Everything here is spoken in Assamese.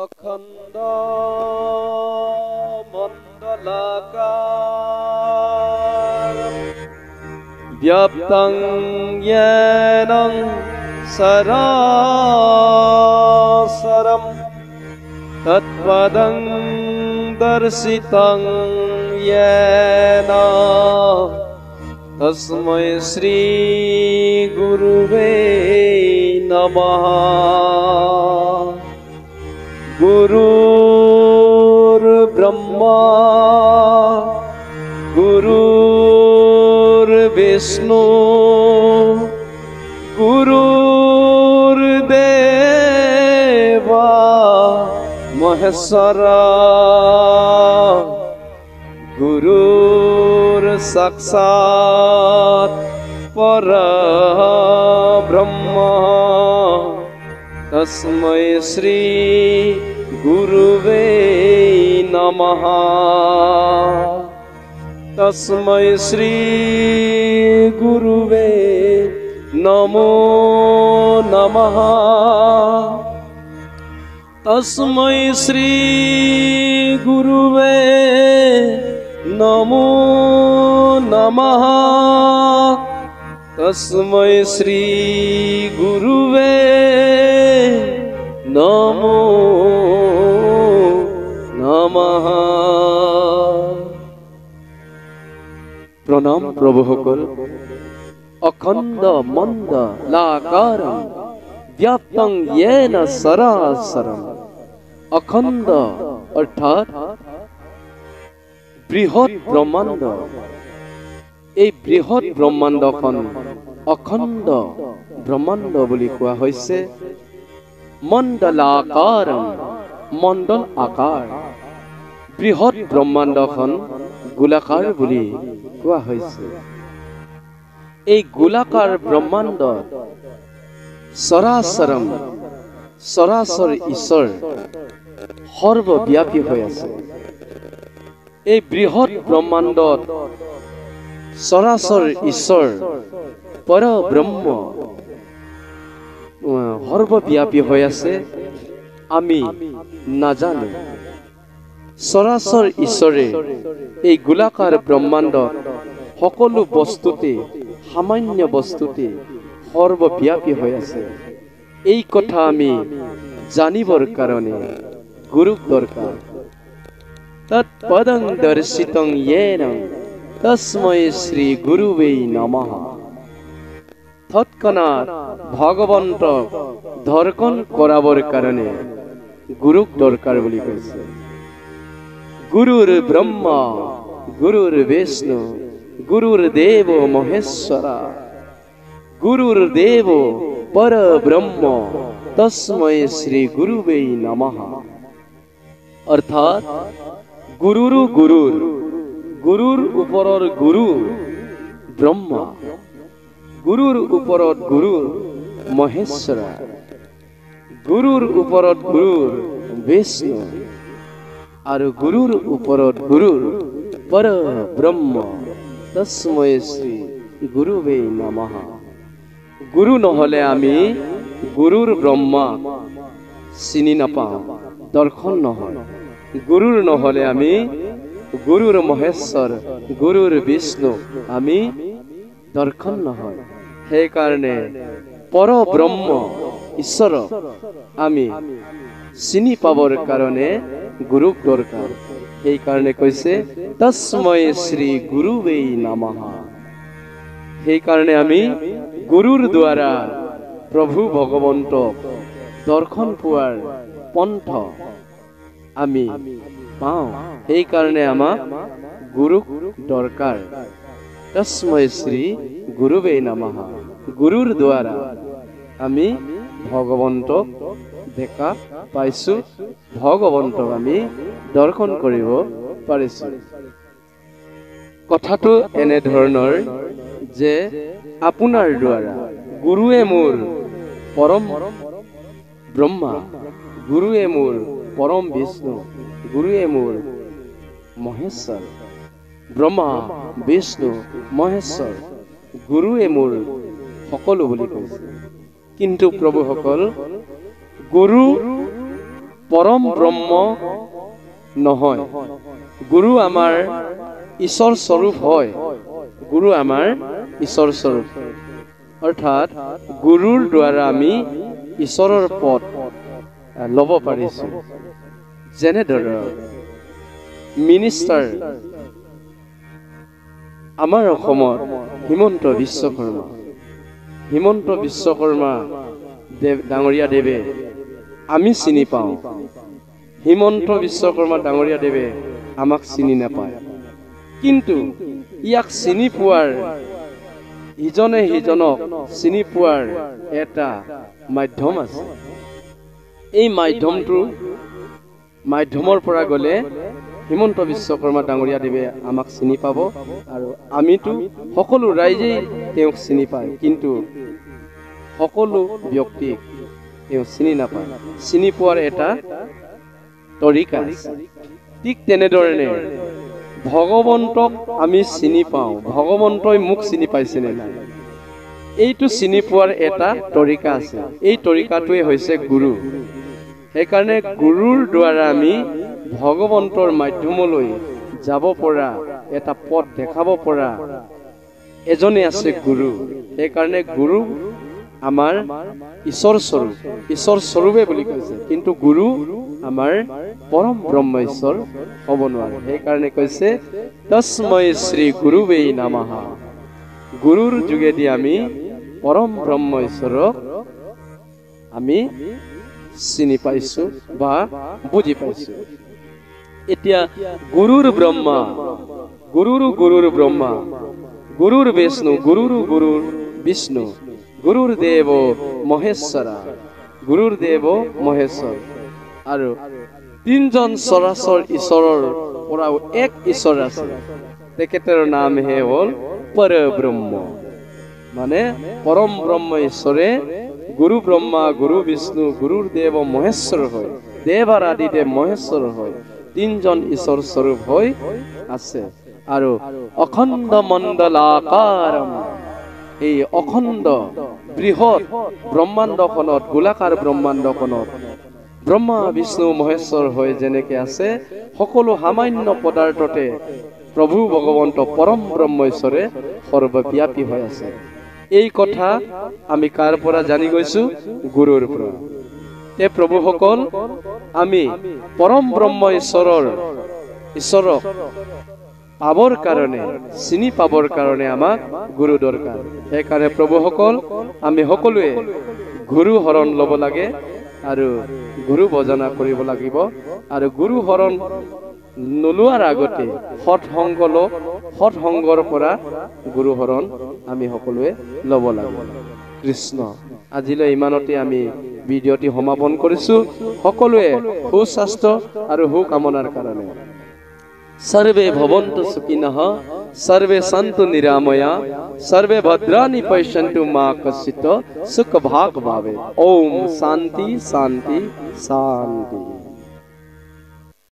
অখণ্ড মণ্ডলাকার ব্যাপ্তং য়েন সরাসরম তৎপদং দর্শিতং येन तस्मै श्री गुरुवे नमः। गुरुर्ब्रह्मा गुरुर्विष्णु गुरुर्देवा महेश्वरा गुरुर साक्षात् परब्रह्म तस्मै श्री गुरुवे नमः। तस्मै श्री गुरुवे नमो नमः। तस्मै श्री गुरुवे नमो नमः। तस्मै श्री गुरुवे नमो नमः। प्रणाम प्रभु সকল। अखंड मंडलाकारं व्याप्तं येन सरासरं। अखंड अर्थात বৃহৎ ব্রহ্মাণ্ড। এই বৃহৎ ব্রহ্মাণ্ডখন অখণ্ড ব্রহ্মাণ্ড বুলি কোৱা হৈছে। মণ্ডলাকাৰম মণ্ডল আকাৰ। বৃহৎ ব্ৰহ্মাণ্ডখন গোলাকাৰ বুলি কোৱা হৈছে। এই গোলাকাৰ ব্ৰহ্মাণ্ড সৰাসৰম সৰাসৰ ঈশ্বৰ সৰ্বব্যাপী হৈ আছে। এই বৃহৎ ব্ৰহ্মাণ্ডত সৰাসৰ ঈশ্বৰ পৰব্ৰহ্ম সৰ্বব্যাপী হৈ আছে, আমি নাজানো। সৰাসৰ ঈশ্বৰে এই গোলাকাৰ ব্ৰহ্মাণ্ডত সকলো বস্তুতে সামান্য বস্তুতে সৰ্বব্যাপী হৈ আছে। এই কথা আমি জানিবৰ কাৰণে গুৰুক দৰকাৰ। तत्पदं दर्शितं येन तस्मै श्री गुरुवे नमः। तत्क्षणात भगवंत दर्शन कराबर कारणे गुरुक दरकार বুলি কৈছে। गुरुर ब्रह्मा गुरुर विष्णु गुरुर्देव महेश्वरा गुरुर्देव परब्रह्म तस्मै श्री गुरुवे नमः। अर्थात गुरुरु गुरुर गुरुर उपरर गुरु ब्रह्मा गुरुर उपरत गुरु महेश्वर गुरुर उपरत गुरुर विष्णु और गुरुर उपरत गुरुर परब्रह्म तस्मै श्री गुरुवे नमः। गुरु নহলে আমি गुरुर ब्रह्मा চিনি নাপাওঁ, দৰ্শন নহয়। गुरुर নহলে আমি गुरुर महेश्वर गुरुर विष्णु আমি দৰ্শন নহয়। সেই কাৰণে পৰব্ৰহ্ম ঈশ্বৰ আমি চিনি পাবৰ কাৰণে গুৰুক দৰকাৰ। সেই কাৰণে কৈছে তস্मै শ্ৰী গুৰুৱে নমঃ। সেই কাৰণে আমি গুৰুৰ দ্বাৰা প্ৰভু ভগৱন্তক দৰ্শন পোৱাৰ পন্থ আমি পাওঁ। সেই কাৰণে আমাক গুৰুক দৰকাৰ। তস্मै শ্ৰী গুৰুৱে নমঃ। গুৰুৰ দ্বাৰা আমি ভগৱন্তক দেখা পাইছো, ভগৱন্তক আমি দৰ্শন কৰিব পাৰিছো। কথাটো এনে ধৰণৰ যে আপোনাৰ দ্বাৰা গুৰুৱে মোৰ পৰম ব্ৰহ্মা, গুৰুৱে মোৰ परम विष्णु गुरुए मोर महेश्वर ब्रह्मा विष्णु महेश्वर गुरुए मोर सकलो বুলি কৈছে। কিন্তু প্ৰভু সকল गुरु পৰম ব্ৰহ্ম নহয়। গুৰু আমাৰ ঈশ্বৰ স্বৰূপ হয়। গুৰু আমাৰ ঈশ্বৰ স্বৰূপ, অৰ্থাৎ গুৰুৰ দ্বাৰা আমি ঈশ্বৰৰ পথ ল'ব পাৰিছোঁ। যেনেদৰে মিনিষ্টাৰ আমাৰ অসমত হিমন্ত বিশ্বকৰ্মা ডাঙৰীয়া দেৱে আমি চিনি পাওঁ। হিমন্ত বিশ্বকৰ্মা ডাঙৰীয়া দেৱে আমাক চিনি নাপায়, কিন্তু ইয়াক চিনি পোৱাৰ, ইজনে সিজনক চিনি পোৱাৰ এটা মাধ্যম আছে। এই মাধ্যমৰ পৰা গ'লে হিমন্ত বিশ্বকৰ্মা ডাঙৰীয়া দেৱে আমাক চিনি পাব, আৰু আমিতো সকলো ৰাইজেই তেওঁক চিনি পায়, কিন্তু সকলো ব্যক্তিক তেওঁ চিনি নাপায়। চিনি পোৱাৰ এটা তৰিকা আছে। ঠিক তেনেধৰণে ভগৱন্তক আমি চিনি পাওঁ, ভগৱন্তই মোক চিনি পাইছেনে নাই, এইটো চিনি পোৱাৰ এটা তৰিকা আছে। এই তৰিকাটোৱে হৈছে গুৰু। সেইকাৰণে গুৰুৰ দ্বাৰা আমি ভগৱন্তৰ মাধ্যমলৈ যাব পৰা, এটা পথ দেখাব পৰা এজনে আছে গুৰু। সেইকাৰণে গুৰু আমাৰ ঈশ্বৰ স্বৰূপে বুলি কৈছে, কিন্তু গুৰু আমাৰ পৰম ব্ৰহ্ম ঈশ্বৰ হ'ব নোৱাৰে। সেইকাৰণে কৈছে তস্মৈ শ্ৰী গুৰুৱে নমঃ। গুৰুৰ যোগেদি আমি পৰম ব্ৰহ্ম ঈশ্বৰক আমি চিনি পাইছো বা বুজি পাইছো। এতিয়া গুৰুৰ ব্ৰহ্মা, গুৰুৰ ব্ৰহ্মা, গুৰুৰ বিষ্ণু, গুৰুৰ বিষ্ণু, গুৰুৰ দেৱ মহেশ্বৰা, গুৰুৰ দেৱ মহেশ্বৰ, আৰু তিনিজন চৰাচৰ ঈশ্বৰৰ পৰাও এক ঈশ্বৰ আছে। তেখেতৰ নামহে হ'ল পৰব্ৰহ্ম, মানে পৰম ব্ৰহ্ম ঈশ্বৰে গুৰু ব্ৰহ্মা, গুৰু বিষ্ণু, গুৰুৰ দেৱ মহেশ্বৰ হয়, দেৱাৰ আদিদেৱ মহেশ্বৰ হয়, তিনিজন ঈশ্বৰ স্বৰূপ হৈ আছে। আৰু অখণ্ড মণ্ডলাকাৰম, এই অখণ্ড বৃহৎ ব্ৰহ্মাণ্ডখনত, গোলাকাৰ ব্ৰহ্মাণ্ডখনত ব্ৰহ্মা বিষ্ণু মহেশ্বৰ হৈ যেনেকে আছে, সকলো সামান্য পদাৰ্থতে প্ৰভু ভগৱন্ত পৰম ব্ৰহ্ম ঈশ্বৰে সৰ্বব্যাপী হৈ আছে। এই কথা আমি কাৰ পৰা জানি গৈছো? গুৰুৰ পৰা। প্ৰভুসকল, আমি পৰম ব্ৰহ্ম ঈশ্বৰক পাবৰ কাৰণে, চিনি পাবৰ কাৰণে আমাক গুৰু দৰকাৰ। সেইকাৰণে প্ৰভুসকল, আমি সকলোৱে গুৰু শৰণ ল'ব লাগে আৰু গুৰু ভজনা কৰিব লাগিব। আৰু গুৰু শৰণ নোলোৱাৰ আগতে সৎসংগৰ পৰা গুৰু শৰণ আমি সকলোৱে ল'ব লাগে। কৃষ্ণ। আজিলৈ ইমানতে আমি ভিডিঅ'টি সমাপন কৰিছো। সকলোৱে সুস্বাস্থ্য আৰু সুকামনাৰ কাৰণে। सर्वे भवन्तु सुखिनः, सर्वे सन्तु निरामया, सर्वे भद्राणि पश्यन्तु मा कश्चित् दुःखभाग् भवेत्। ओम शांति शांति शांति।